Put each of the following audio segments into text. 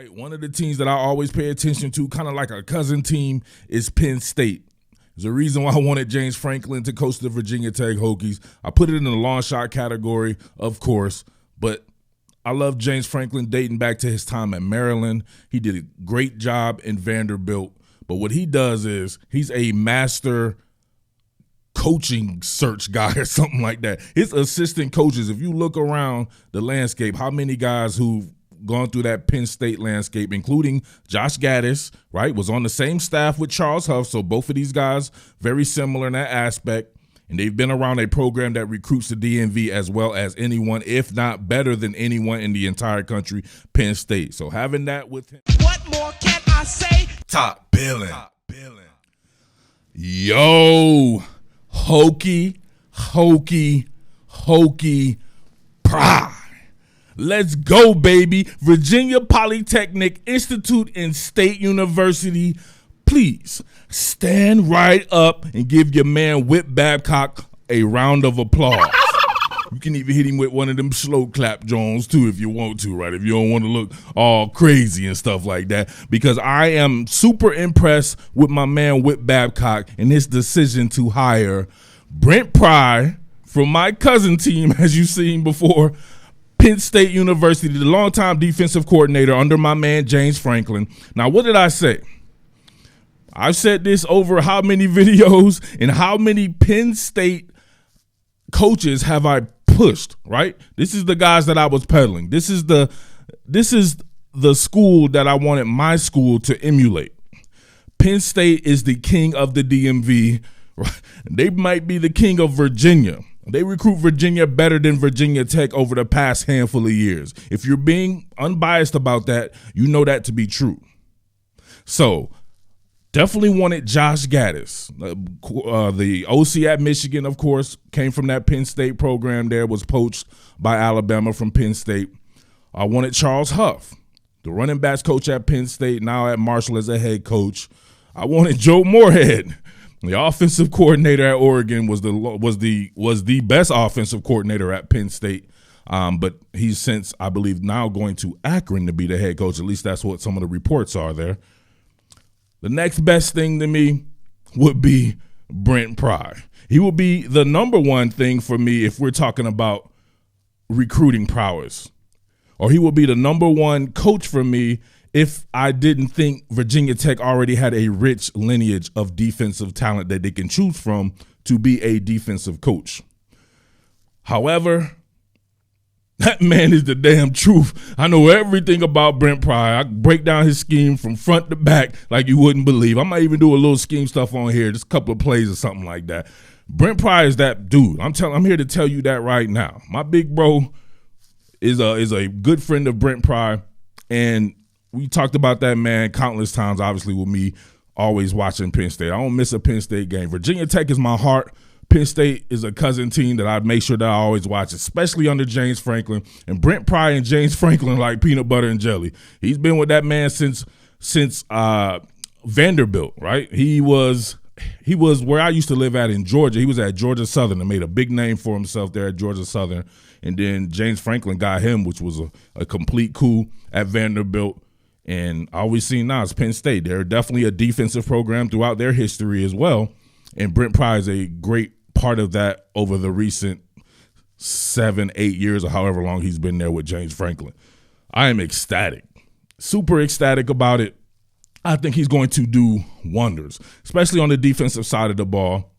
right? One of the teams that I always pay attention to, kind of like a cousin team, is Penn State. There's a reason why I wanted James Franklin to coach the Virginia Tech Hokies. I put it in the long shot category, of course, but I love James Franklin dating back to his time at Maryland. He did a great job in Vanderbilt, but what he does is he's a master coaching search guy or something like that. His assistant coaches, if you look around the landscape, how many guys who've gone through that Penn State landscape, including Josh Gaddis, right, was on the same staff with Charles Huff, so both of these guys very similar in that aspect, and they've been around a program that recruits the DMV as well as anyone, if not better than anyone in the entire country, Penn State. So having that with him. What more can I say? Top Billin. Yo, Hokie Hokie PRY. Let's go, baby. Virginia Polytechnic Institute and State University. Please stand right up and give your man Whip Babcock a round of applause. You can even hit him with one of them slow clap Jones too if you want to, right? If you don't want to look all crazy and stuff like that. Because I am super impressed with my man Whip Babcock and his decision to hire Brent Pry from my cousin team, as you've seen before, Penn State University, the longtime defensive coordinator under my man James Franklin. Now, what did I say? I've said this over how many videos and how many Penn State coaches have I pushed, right? This is the guys that I was peddling. This is the school that I wanted my school to emulate. Penn State is the king of the DMV. Right? They might be the king of Virginia. They recruit Virginia better than Virginia Tech over the past handful of years. If you're being unbiased about that, you know that to be true. So definitely wanted Josh Gaddis. The OC at Michigan, of course, came from that Penn State program there, was poached by Alabama from Penn State. I wanted Charles Huff, the running backs coach at Penn State, now at Marshall as a head coach. I wanted Joe Moorhead. The offensive coordinator at Oregon was the best offensive coordinator at Penn State, but he's since, I believe, now going to Akron to be the head coach. At least that's what some of the reports are there. The next best thing to me would be Brent Pry. He will be the number one thing for me if we're talking about recruiting prowess, or he will be the number one coach for me if I didn't think Virginia Tech already had a rich lineage of defensive talent that they can choose from to be a defensive coach. However, that man is the damn truth. I know everything about Brent Pry. I break down his scheme from front to back like you wouldn't believe. I might even do a little scheme stuff on here, just a couple of plays or something like that. Brent Pry is that dude. I'm here to tell you that right now. My big bro is a good friend of Brent Pry, and we talked about that man countless times, obviously, with me always watching Penn State. I don't miss a Penn State game. Virginia Tech is my heart. Penn State is a cousin team that I make sure that I always watch, especially under James Franklin. And Brent Pry and James Franklin like peanut butter and jelly. He's been with that man since Vanderbilt, right? He was where I used to live at in Georgia. He was at Georgia Southern and made a big name for himself there at Georgia Southern. And then James Franklin got him, which was a complete coup at Vanderbilt. And all we've seen now is Penn State. They're definitely a defensive program throughout their history as well. And Brent Pry is a great part of that over the recent 7-8 years or however long he's been there with James Franklin. I am ecstatic, super ecstatic about it. I think he's going to do wonders, especially on the defensive side of the ball.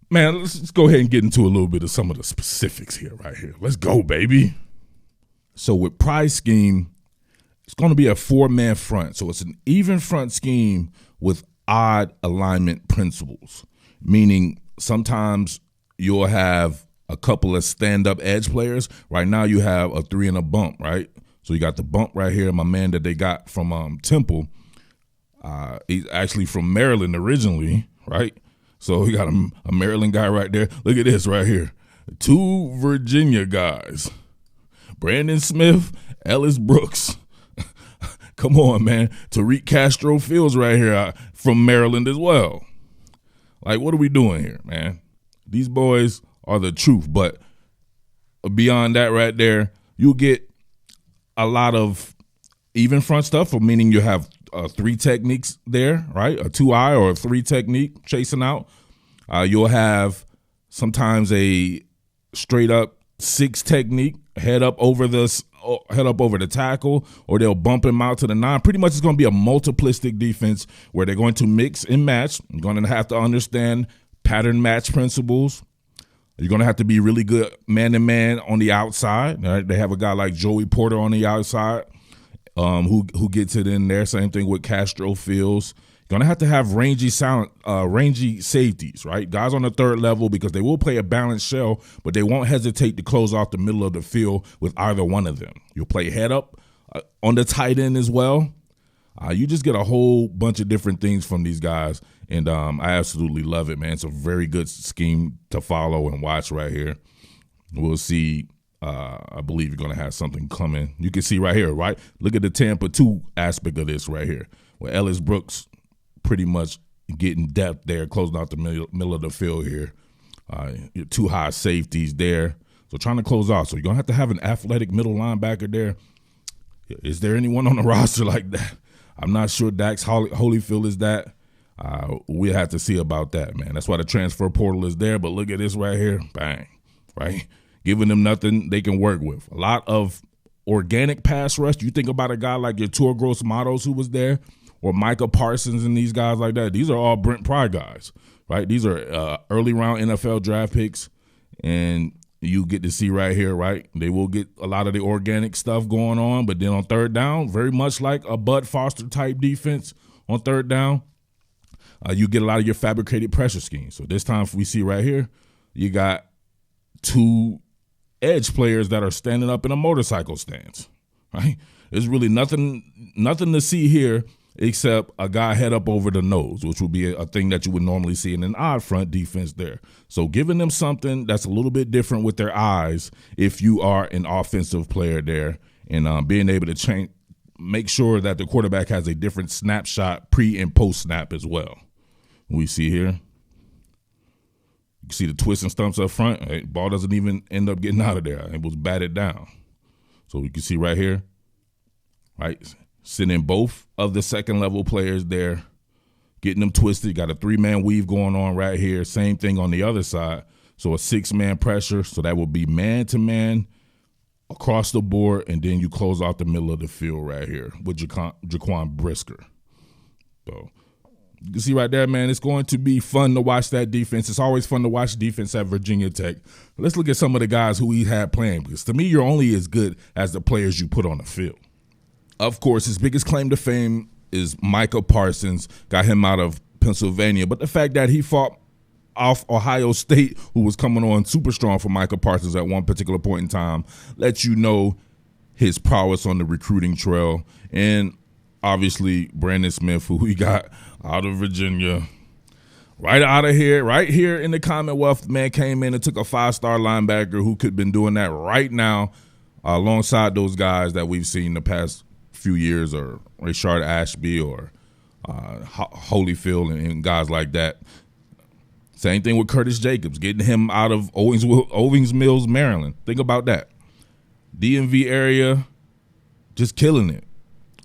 Man, let's go ahead and get into a little bit of some of the specifics here, right here. Let's go, baby. So with Pry's scheme, it's going to be a 4-man front. So it's an even front scheme with odd alignment principles, meaning sometimes you'll have a couple of stand-up edge players. Right now you have a 3 and a bump, right? So you got the bump right here, my man that they got from Temple. He's actually from Maryland originally, right? So we got a Maryland guy right there. Look at this right here. 2 Virginia guys. Brandon Smith, Ellis Brooks. Come on, man. Tariq Castro Fields right here from Maryland as well. Like, what are we doing here, man? These boys are the truth. But beyond that right there, you'll get a lot of even front stuff, meaning you have 3 techniques there, right? A 2-eye or a 3 technique chasing out. You'll have sometimes a straight up 6 technique, head up over the tackle, or they'll bump him out to the 9. Pretty much it's going to be a multiplistic defense where they're going to mix and match. You're going to have to understand pattern match principles. You're going to have to be really good man-to-man on the outside. Right? They have a guy like Joey Porter on the outside who gets it in there. Same thing with Castro Fields. You're going to have rangy safeties, right? Guys on the 3rd level, because they will play a balanced shell, but they won't hesitate to close off the middle of the field with either one of them. You'll play head up on the tight end as well. You just get a whole bunch of different things from these guys, and I absolutely love it, man. It's a very good scheme to follow and watch right here. We'll see. I believe you're going to have something coming. You can see right here, right? Look at the Tampa 2 aspect of this right here, where Ellis Brooks pretty much getting depth there, closing out the middle of the field here. Your 2 high safeties there. So trying to close off. So you're going to have an athletic middle linebacker there. Is there anyone on the roster like that? I'm not sure Dax Holyfield is that. We'll have to see about that, man. That's why the transfer portal is there. But look at this right here. Bang. Right? Giving them nothing they can work with. A lot of organic pass rush. You think about a guy like your Tour Gross Matos who was there, or Micah Parsons and these guys like that. These are all Brent Pry guys, right? These are early round NFL draft picks, and you get to see right here, right? They will get a lot of the organic stuff going on, but then on 3rd down, very much like a Bud Foster type defense on 3rd down, you get a lot of your fabricated pressure schemes. So this time we see right here, you got 2 edge players that are standing up in a motorcycle stance, right? There's really nothing to see here except a guy head up over the nose, which would be a thing that you would normally see in an odd front defense there. So giving them something that's a little bit different with their eyes if you are an offensive player there, and being able to make sure that the quarterback has a different snapshot pre and post snap as well. We see here, you can see the twists and stumps up front. Ball doesn't even end up getting out of there. It was batted down. So you can see right here, right? Sending both of the 2nd level players there, getting them twisted. Got a 3-man weave going on right here. Same thing on the other side. So a 6-man pressure. So that will be man-to-man across the board, and then you close out the middle of the field right here with Jaquan Brisker. So you can see right there, man, it's going to be fun to watch that defense. It's always fun to watch defense at Virginia Tech. Let's look at some of the guys who we had playing, because to me, you're only as good as the players you put on the field. Of course, his biggest claim to fame is Micah Parsons, got him out of Pennsylvania. But the fact that he fought off Ohio State, who was coming on super strong for Micah Parsons at one particular point in time, lets you know his prowess on the recruiting trail. And obviously, Brandon Smith, who we got out of Virginia, right here in the Commonwealth, man, came in and took a 5-star linebacker who could have been doing that right now alongside those guys that we've seen the past few years, or Rashard Ashby or Holyfield and guys like that. Same thing with Curtis Jacobs, getting him out of Owings Mills, Maryland. Think about that. DMV area, just killing it.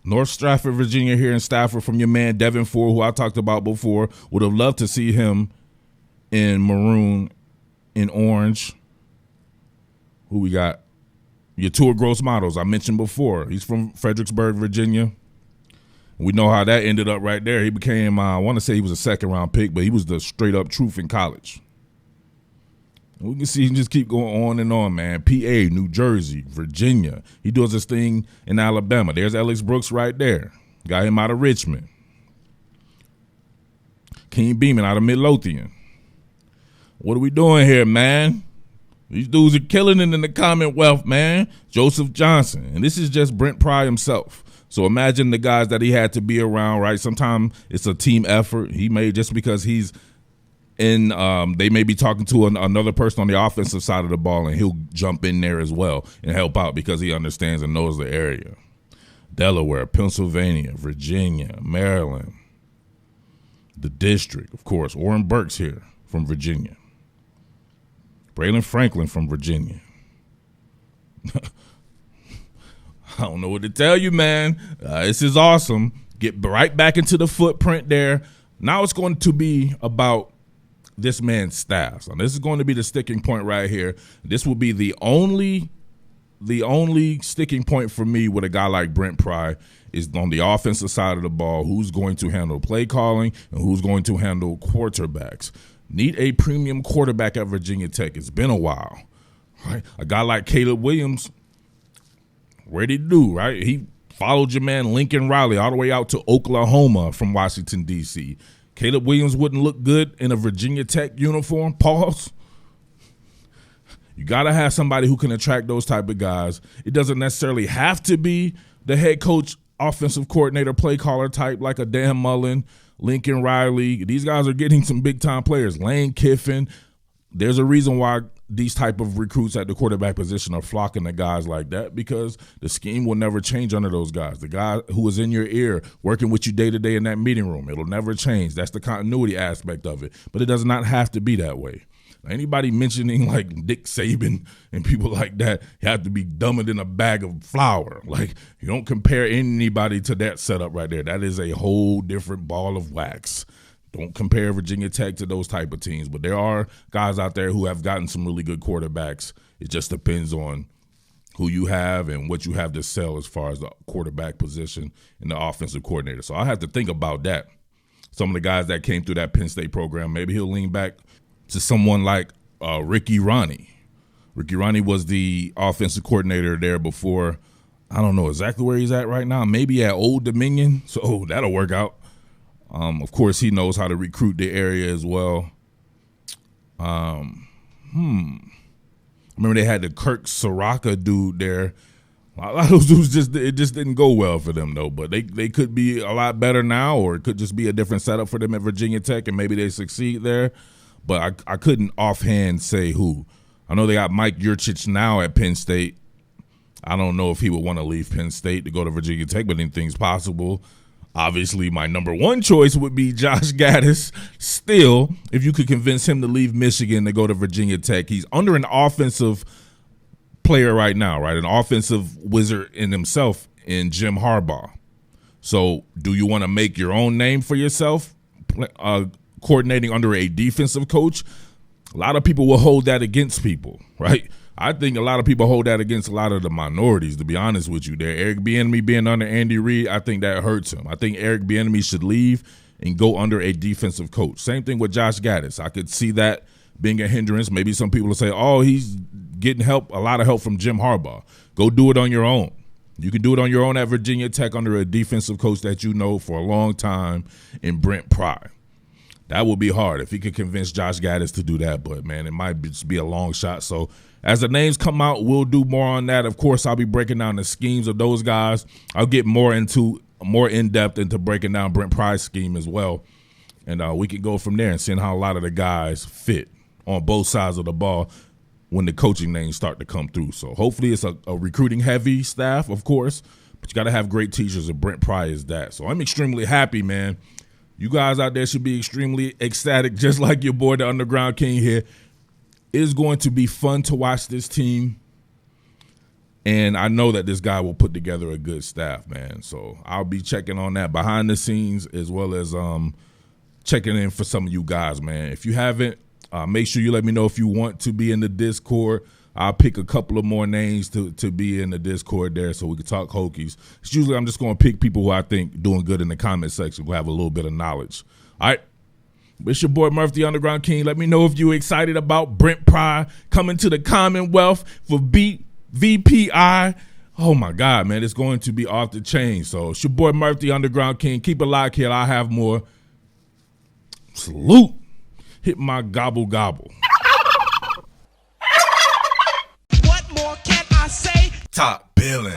North Stratford, Virginia here in Stafford from your man Devin Ford, who I talked about before. Would have loved to see him in maroon, in orange. Who we got? Your Tour Gross Models, I mentioned before. He's from Fredericksburg, Virginia. We know how that ended up right there. He became, I want to say he was a 2nd-round pick, but he was the straight-up truth in college. We can see him just keep going on and on, man. PA, New Jersey, Virginia. He does his thing in Alabama. There's Ellis Brooks right there. Got him out of Richmond. King Beeman out of Midlothian. What are we doing here, man? These dudes are killing it in the Commonwealth, man. Joseph Johnson. And this is just Brent Pry himself. So imagine the guys that he had to be around, right? Sometimes it's a team effort. He may, just because he's in, they may be talking to another person on the offensive side of the ball, and he'll jump in there as well and help out because he understands and knows the area. Delaware, Pennsylvania, Virginia, Maryland, the district, of course. Orrin Burks here from Virginia. Braylon Franklin from Virginia. I don't know what to tell you, man. This is awesome. Get right back into the footprint there. Now it's going to be about this man's staff. So this is going to be the sticking point right here. This will be the only sticking point for me with a guy like Brent Pry is on the offensive side of the ball. Who's going to handle play calling and who's going to handle quarterbacks? Need a premium quarterback at Virginia Tech. It's been a while, right? A guy like Caleb Williams, where'd he do, right? He followed your man Lincoln Riley all the way out to Oklahoma from Washington, D.C. Caleb Williams wouldn't look good in a Virginia Tech uniform. Pause. You got to have somebody who can attract those type of guys. It doesn't necessarily have to be the head coach, offensive coordinator, play caller type like a Dan Mullen, Lincoln Riley. These guys are getting some big-time players. Lane Kiffin. There's a reason why these type of recruits at the quarterback position are flocking to guys like that, because the scheme will never change under those guys. The guy who is in your ear working with you day to day in that meeting room, it'll never change. That's the continuity aspect of it. But it does not have to be that way. Anybody mentioning like Nick Saban and people like that, you have to be dumber than a bag of flour. Like, you don't compare anybody to that setup right there. That is a whole different ball of wax. Don't compare Virginia Tech to those type of teams. But there are guys out there who have gotten some really good quarterbacks. It just depends on who you have and what you have to sell as far as the quarterback position and the offensive coordinator. So I have to think about that. Some of the guys that came through that Penn State program, maybe he'll lean back to someone like Ricky Ronnie. Ricky Ronnie was the offensive coordinator there before. I don't know exactly where he's at right now. Maybe at Old Dominion, so that'll work out. Of course, he knows how to recruit the area as well. I remember they had the Kirk Soraka dude there. A lot of those dudes it just didn't go well for them though. But they could be a lot better now, or it could just be a different setup for them at Virginia Tech, and maybe they succeed there. But I couldn't offhand say who. I know they got Mike Yurcich now at Penn State. I don't know if he would want to leave Penn State to go to Virginia Tech, but anything's possible. Obviously, my number one choice would be Josh Gaddis. Still, if you could convince him to leave Michigan to go to Virginia Tech, he's under an offensive player right now, right? An offensive wizard in himself in Jim Harbaugh. So do you want to make your own name for yourself coordinating under a defensive coach? A lot of people will hold that against people, right? I think a lot of people hold that against a lot of the minorities, to be honest with you. There, Eric Bieniemy being under Andy Reid, I think that hurts him. I think Eric Bieniemy should leave and go under a defensive coach. Same thing with Josh Gaddis. I could see that being a hindrance. Maybe some people will say, oh, he's getting help, a lot of help from Jim Harbaugh. Go do it on your own. You can do it on your own at Virginia Tech under a defensive coach that you know for a long time in Brent Pry. That would be hard if he could convince Josh Gaddis to do that, but, man, it might just be a long shot. So as the names come out, we'll do more on that. Of course, I'll be breaking down the schemes of those guys. I'll get more in-depth into breaking down Brent Pry's scheme as well, and we can go from there and seeing how a lot of the guys fit on both sides of the ball when the coaching names start to come through. So hopefully it's a recruiting-heavy staff, of course, but you got to have great teachers, and Brent Pry is that. So I'm extremely happy, man. You guys out there should be extremely ecstatic, just like your boy, the Underground King here. It is going to be fun to watch this team, and I know that this guy will put together a good staff, man. So I'll be checking on that behind the scenes as well as checking in for some of you guys, man. If you haven't, make sure you let me know if you want to be in the Discord. I'll pick a couple of more names to be in the Discord there so we can talk Hokies. It's usually I'm just going to pick people who I think doing good in the comment section who have a little bit of knowledge. All right. It's your boy Murf, the Underground King. Let me know if you're excited about Brent Pry coming to the Commonwealth for VPI. Oh, my God, man. It's going to be off the chain. So it's your boy Murf, the Underground King. Keep it locked here. I'll have more. Salute. Hit my gobble gobble. What more can I say? Top Billin.